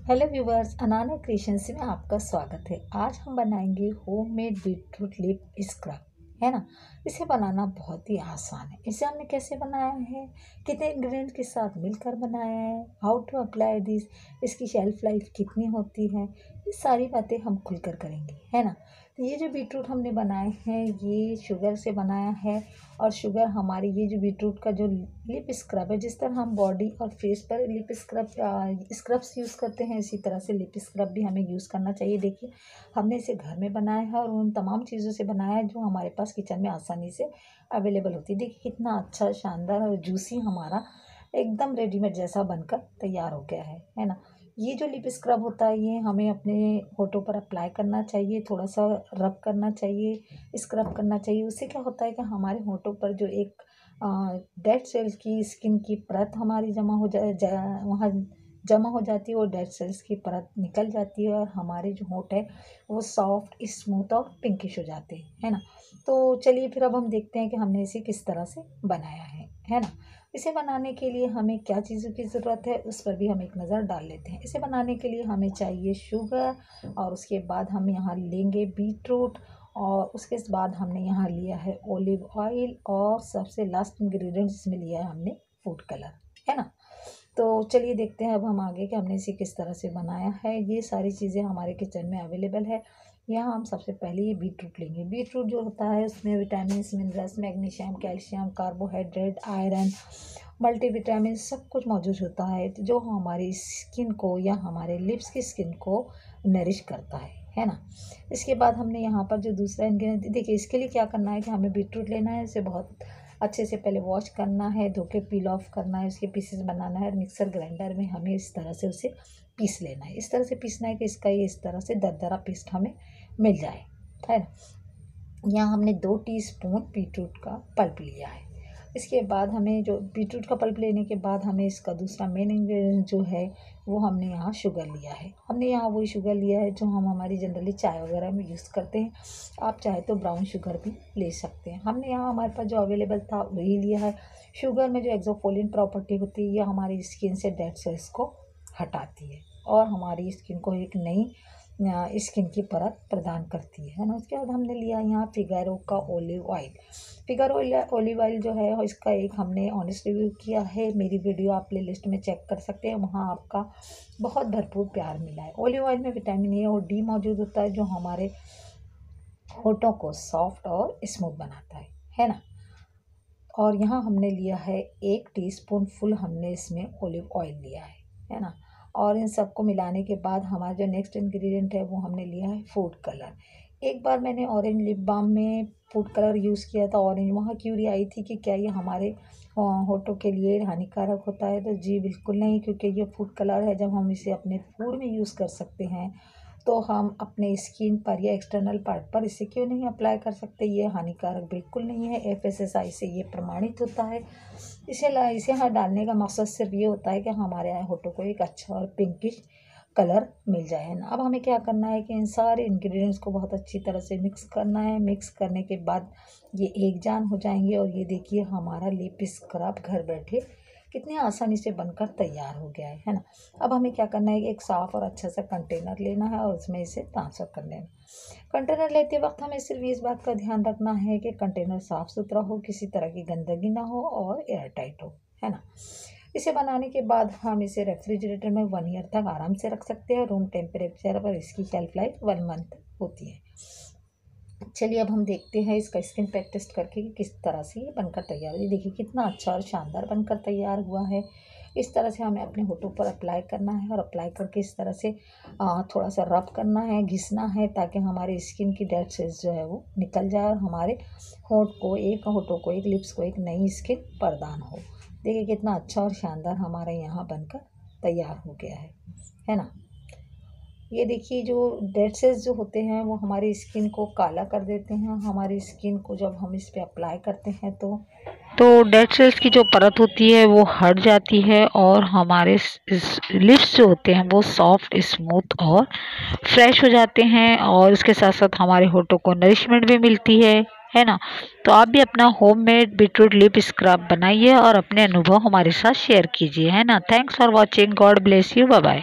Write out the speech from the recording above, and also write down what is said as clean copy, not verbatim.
Hello viewers, अनाना creations में आपका स्वागत है। आज हम बनाएंगे होममेड बीटरूट लिप स्क्रब, है ना। इसे बनाना बहुत ही आसान है। इसे हमने कैसे बनाया है, कितने इंग्रेडिएंट के साथ मिलकर बनाया है, हाउ टू अप्लाई दिस, इसकी शेल्फ लाइफ कितनी होती है, ये सारी बातें हम खुलकर करेंगे, है ना। तो ये जो बीटरूट हमने बनाए हैं ये शुगर से बनाया है, और शुगर हमारी ये जो बीटरूट का जो लिप स्क्रब है, जिस तरह हम बॉडी और फेस पर लिप स्क्रब्स यूज़ करते हैं, इसी तरह से लिप स्क्रब भी हमें यूज़ करना चाहिए। देखिए, हमने इसे घर में बनाया है और उन तमाम चीज़ों से बनाया है जो हमारे पास किचन में आसानी से अवेलेबल होती है। देखिए कितना अच्छा, शानदार और जूसी हमारा एकदम रेडीमेड जैसा बनकर तैयार हो गया है ना। ये जो लिप स्क्रब होता है ये हमें अपने होठों पर अप्लाई करना चाहिए, थोड़ा सा रब करना चाहिए, स्क्रब करना चाहिए। उससे क्या होता है कि हमारे होठों पर जो एक डेड सेल्स की स्किन की परत हमारी जमा हो वहाँ जमा हो जाती है, और डेड सेल्स की परत निकल जाती है और हमारे जो होंठ है वो सॉफ्ट, स्मूथ और पिंकिश हो जाते हैं, है ना। तो चलिए फिर अब हम देखते हैं कि हमने इसे किस तरह से बनाया है ना। इसे बनाने के लिए हमें क्या चीज़ों की ज़रूरत है उस पर भी हम एक नज़र डाल लेते हैं। इसे बनाने के लिए हमें चाहिए शुगर, और उसके बाद हम यहाँ लेंगे बीटरूट, और उसके बाद हमने यहाँ लिया है ऑलिव ऑयल, और सबसे लास्ट इंग्रेडिएंट इसमें लिया है हमने फूड कलर, है ना। तो चलिए देखते हैं अब हम आगे कि हमने इसे किस तरह से बनाया है। ये सारी चीज़ें हमारे किचन में अवेलेबल है। यहाँ हम सबसे पहले ये बीटरूट लेंगे। बीटरूट जो होता है उसमें vitamin, minerals, magnesium, calcium, carbohydrate, iron, multivitamin सब कुछ मौजूद होता है, जो हमारी स्किन को या हमारे लिप्स की स्किन को नरिश करता है ना। इसके बाद हमने यहाँ पर जो दूसरा इंग्रेडिएंट, देखिए इसके लिए क्या करना है कि हमें बीटरूट लेना है, इसे बहुत अच्छे से पहले वॉश करना है, धो के पील ऑफ करना है, उसके पीसेस बनाना है, और मिक्सर ग्राइंडर में हमें इस तरह से उसे पीस लेना है। इस तरह से पीसना है कि इसका ये इस तरह से दरदरा पेस्ट हमें मिल जाए, है ना। यहाँ हमने 2 टीस्पून बीटरूट का पल्प लिया है। इसके बाद हमें जो बीटरूट का पल्प लेने के बाद हमें इसका दूसरा मेन इंग्रेडिएंट जो है वो हमने यहाँ शुगर लिया है। हमने यहाँ वही शुगर लिया है जो हम हमारी जनरली चाय वगैरह में यूज़ करते हैं। आप चाहे तो ब्राउन शुगर भी ले सकते हैं। हमने यहाँ हमारे पास जो अवेलेबल था वही लिया है। शुगर में जो एक्सोफोलिन प्रॉपर्टी होती है, ये हमारी स्किन से डेड सेल्स को हटाती है और हमारी स्किन को एक नई स्किन की परत प्रदान करती है ना। उसके बाद हमने लिया यहाँ फिगारो का olive oil. Figaro olive oil जो है इसका एक हमने ऑनेस्ट रिव्यू किया है, मेरी वीडियो आप प्ले लिस्ट में चेक कर सकते हैं, वहाँ आपका बहुत भरपूर प्यार मिला है। ऑलिव ऑयल में विटामिन ए और डी मौजूद होता है, जो हमारे होठों को सॉफ्ट और स्मूथ बनाता है ना। और यहाँ हमने लिया है 1 टीस्पून फुल, हमने इसमें ऑलिव ऑयल लिया है ना। और इन सबको मिलाने के बाद हमारा जो नेक्स्ट इंग्रेडिएंट है वो हमने लिया है फूड कलर। एक बार मैंने ऑरेंज लिप बाम में फूड कलर यूज़ किया था ऑरेंज, वहाँ क्यूरी आई थी कि क्या ये हमारे होठों के लिए हानिकारक होता है, तो जी बिल्कुल नहीं, क्योंकि ये फूड कलर है, जब हम इसे अपने फूड में यूज़ कर सकते हैं तो हम अपने स्किन पर या एक्सटर्नल पार्ट पर इसे क्यों नहीं अप्लाई कर सकते। ये हानिकारक बिल्कुल नहीं है, FSSAI से ये प्रमाणित होता है। इसे यहाँ डालने का मकसद सिर्फ ये होता है कि हमारे यहाँ होठों को एक अच्छा और पिंकिश कलर मिल जाए ना। अब हमें क्या करना है कि इन सारे इंग्रेडिएंट्स को बहुत अच्छी तरह से मिक्स करना है। मिक्स करने के बाद ये एक जान हो जाएंगे, और ये देखिए हमारा लिप स्क्रब घर बैठे कितनी आसानी से बनकर तैयार हो गया है ना। अब हमें क्या करना है कि एक साफ़ और अच्छा सा कंटेनर लेना है और उसमें इसे ट्रांसफ़र कर लेना। कंटेनर लेते वक्त हमें सिर्फ इस बात का ध्यान रखना है कि कंटेनर साफ़ सुथरा हो, किसी तरह की गंदगी ना हो और एयर टाइट हो, है ना। इसे बनाने के बाद हम इसे रेफ्रिजरेटर में 1 ईयर तक आराम से रख सकते हैं। रूम टेम्परेचर पर इसकी शेल्फ लाइफ 1 मंथ होती है। चलिए अब हम देखते हैं इसका स्किन पैक टेस्ट करके कि किस तरह से ये बनकर तैयार है। देखिए कितना अच्छा और शानदार बनकर तैयार हुआ है। इस तरह से हमें अपने होठों पर अप्लाई करना है, और अप्लाई करके इस तरह से थोड़ा सा रब करना है, घिसना है, ताकि हमारी स्किन की डेड सेल्स जो है वो निकल जाए और हमारे होठों को एक लिप्स को एक नई स्किन प्रदान हो। देखिए कितना अच्छा और शानदार हमारे यहाँ बनकर तैयार हो गया है ना। ये देखिए जो डेड सेल्स जो होते हैं वो हमारी स्किन को काला कर देते हैं। हमारी स्किन को जब हम इस पे अप्लाई करते हैं तो डेड सेल्स की जो परत होती है वो हट जाती है, और हमारे लिप्स जो होते हैं वो सॉफ्ट, स्मूथ और फ्रेश हो जाते हैं, और इसके साथ साथ हमारे होठों को नरिशमेंट भी मिलती है ना। तो आप भी अपना होममेड बीटरूट लिप स्क्रब बनाइए और अपने अनुभव हमारे साथ शेयर कीजिए, है ना। Thanks for watching, God bless you, bye bye.